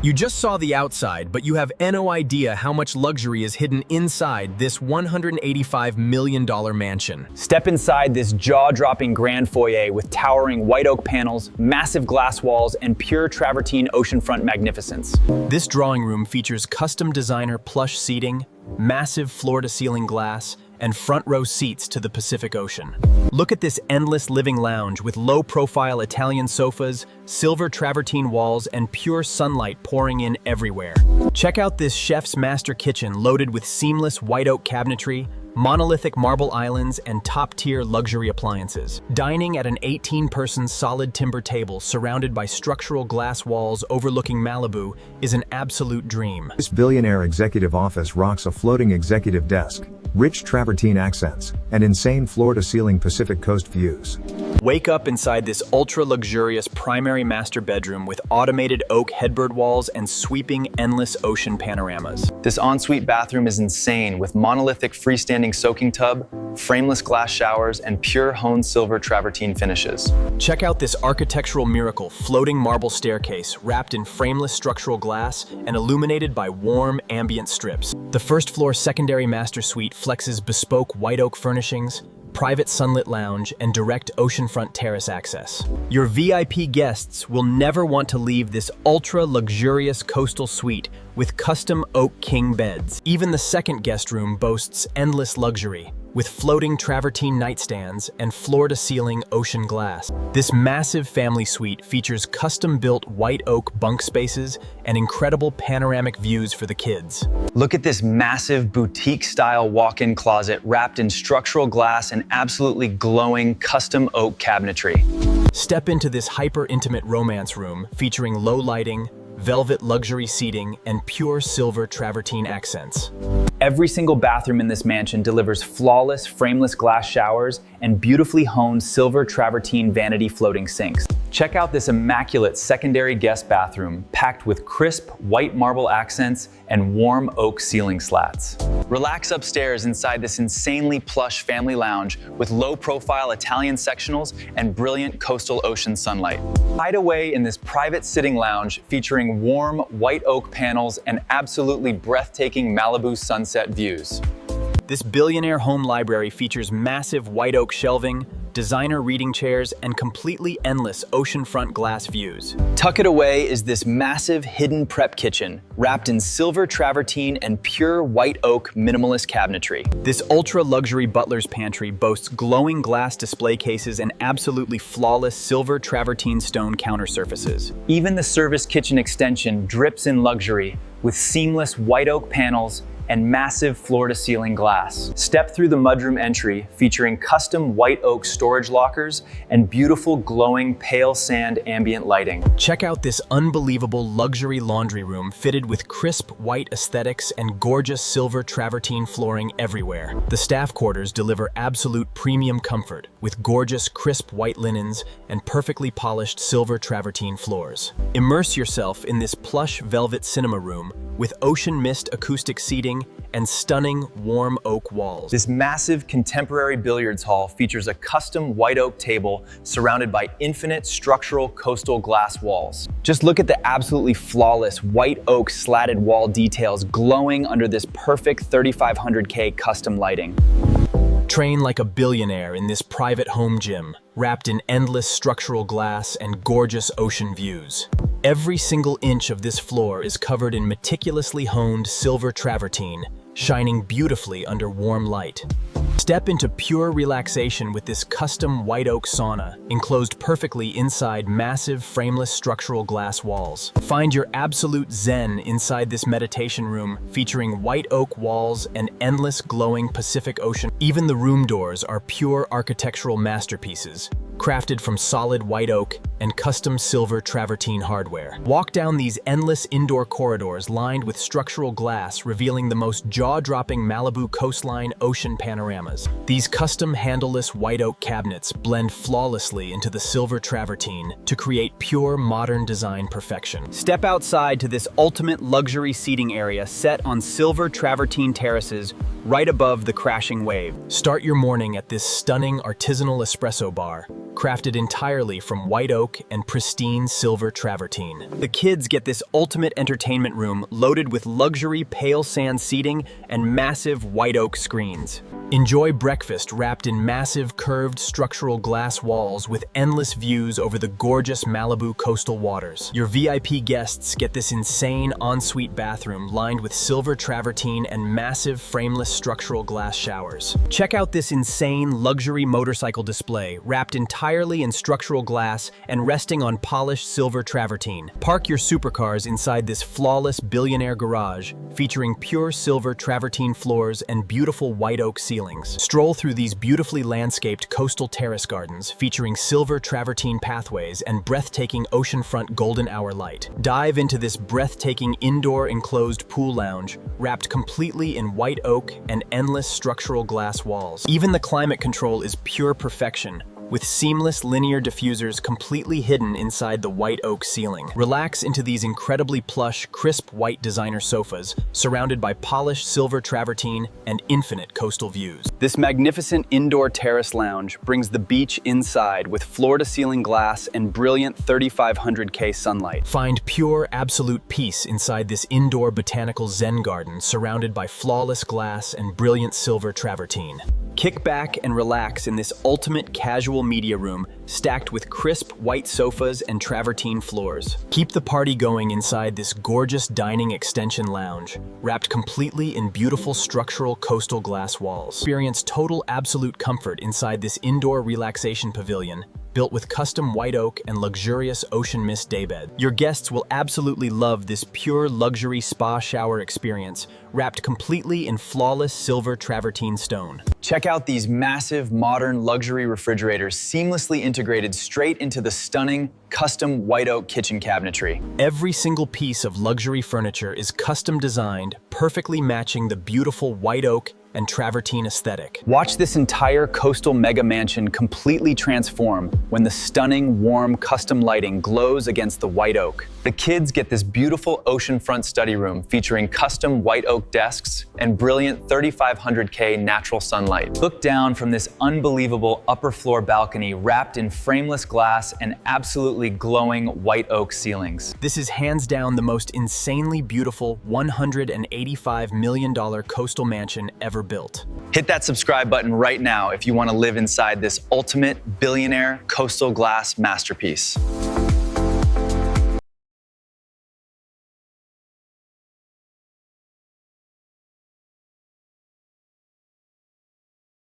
You just saw the outside, but you have no idea how much luxury is hidden inside this $185 million mansion. Step inside this jaw-dropping grand foyer with towering white oak panels, massive glass walls, and pure travertine oceanfront magnificence. This drawing room features custom designer plush seating, massive floor-to-ceiling glass, and front-row seats to the Pacific Ocean. Look at this endless living lounge with low-profile Italian sofas, silver travertine walls, and pure sunlight pouring in everywhere. Check out this chef's master kitchen loaded with seamless white oak cabinetry, monolithic marble islands, and top-tier luxury appliances. Dining at an 18-person solid timber table surrounded by structural glass walls overlooking Malibu is an absolute dream. This billionaire executive office rocks a floating executive desk, rich travertine accents, and insane floor-to-ceiling Pacific Coast views. Wake up inside this ultra-luxurious primary master bedroom with automated oak headboard walls and sweeping endless ocean panoramas. This ensuite bathroom is insane with monolithic freestanding soaking tub, frameless glass showers, and pure honed silver travertine finishes. Check out this architectural miracle floating marble staircase wrapped in frameless structural glass and illuminated by warm ambient strips. The first floor secondary master suite flexes bespoke white oak furnishings, private sunlit lounge, and direct oceanfront terrace access. Your VIP guests will never want to leave this ultra-luxurious coastal suite with custom oak king beds. Even the second guest room boasts endless luxury, with floating travertine nightstands and floor-to-ceiling ocean glass. This massive family suite features custom-built white oak bunk spaces and incredible panoramic views for the kids. Look at this massive boutique-style walk-in closet wrapped in structural glass and absolutely glowing custom oak cabinetry. Step into this hyper-intimate romance room featuring low lighting, velvet luxury seating, and pure silver travertine accents. Every single bathroom in this mansion delivers flawless frameless glass showers and beautifully honed silver travertine vanity floating sinks. Check out this immaculate secondary guest bathroom packed with crisp white marble accents and warm oak ceiling slats. Relax upstairs inside this insanely plush family lounge with low-profile Italian sectionals and brilliant coastal ocean sunlight. Hide away in this private sitting lounge featuring warm white oak panels and absolutely breathtaking Malibu sunset views. This billionaire home library features massive white oak shelving, designer reading chairs, and completely endless oceanfront glass views. Tuck it away is this massive hidden prep kitchen, wrapped in silver travertine and pure white oak minimalist cabinetry. This ultra-luxury butler's pantry boasts glowing glass display cases and absolutely flawless silver travertine stone counter surfaces. Even the service kitchen extension drips in luxury with seamless white oak panels and massive floor-to-ceiling glass. Step through the mudroom entry featuring custom white oak storage lockers and beautiful glowing pale sand ambient lighting. Check out this unbelievable luxury laundry room fitted with crisp white aesthetics and gorgeous silver travertine flooring everywhere. The staff quarters deliver absolute premium comfort with gorgeous crisp white linens and perfectly polished silver travertine floors. Immerse yourself in this plush velvet cinema room with ocean mist acoustic seating and stunning warm oak walls. This massive contemporary billiards hall features a custom white oak table surrounded by infinite structural coastal glass walls. Just look at the absolutely flawless white oak slatted wall details glowing under this perfect 3500K custom lighting. Train like a billionaire in this private home gym, wrapped in endless structural glass and gorgeous ocean views. Every single inch of this floor is covered in meticulously honed silver travertine, shining beautifully under warm light. Step into pure relaxation with this custom white oak sauna, enclosed perfectly inside massive frameless structural glass walls. Find your absolute zen inside this meditation room, featuring white oak walls and endless glowing Pacific Ocean. Even the room doors are pure architectural masterpieces, crafted from solid white oak and custom silver travertine hardware. Walk down these endless indoor corridors lined with structural glass, revealing the most jaw-dropping Malibu coastline ocean panoramas. These custom handleless white oak cabinets blend flawlessly into the silver travertine to create pure modern design perfection. Step outside to this ultimate luxury seating area set on silver travertine terraces right above the crashing wave. Start your morning at this stunning artisanal espresso bar, crafted entirely from white oak and pristine silver travertine. The kids get this ultimate entertainment room loaded with luxury pale sand seating and massive white oak screens. Enjoy breakfast wrapped in massive curved structural glass walls with endless views over the gorgeous Malibu coastal waters. Your VIP guests get this insane ensuite bathroom lined with silver travertine and massive frameless structural glass showers. Check out this insane luxury motorcycle display wrapped entirely in structural glass and resting on polished silver travertine. Park your supercars inside this flawless billionaire garage featuring pure silver travertine floors and beautiful white oak ceilings. Stroll through these beautifully landscaped coastal terrace gardens featuring silver travertine pathways and breathtaking oceanfront golden hour light. Dive into this breathtaking indoor enclosed pool lounge wrapped completely in white oak and endless structural glass walls. Even the climate control is pure perfection, with seamless linear diffusers completely hidden inside the white oak ceiling. Relax into these incredibly plush, crisp white designer sofas, surrounded by polished silver travertine and infinite coastal views. This magnificent indoor terrace lounge brings the beach inside with floor-to-ceiling glass and brilliant 3500K sunlight. Find pure, absolute peace inside this indoor botanical zen garden surrounded by flawless glass and brilliant silver travertine. Kick back and relax in this ultimate casual media room stacked with crisp white sofas and travertine floors. Keep the party going inside this gorgeous dining extension lounge, wrapped completely in beautiful structural coastal glass walls. Experience total absolute comfort inside this indoor relaxation pavilion, built with custom white oak and luxurious ocean mist daybed. Your guests will absolutely love this pure luxury spa shower experience, wrapped completely in flawless silver travertine stone. Check out these massive modern luxury refrigerators seamlessly integrated straight into the stunning custom white oak kitchen cabinetry. Every single piece of luxury furniture is custom designed, perfectly matching the beautiful white oak and travertine aesthetic. Watch this entire coastal mega mansion completely transform when the stunning, warm, custom lighting glows against the white oak. The kids get this beautiful oceanfront study room featuring custom white oak desks and brilliant 3500K natural sunlight. Look down from this unbelievable upper floor balcony wrapped in frameless glass and absolutely glowing white oak ceilings. This is hands down the most insanely beautiful $185 million coastal mansion ever built. Hit that subscribe button right now if you want to live inside this ultimate billionaire coastal glass masterpiece.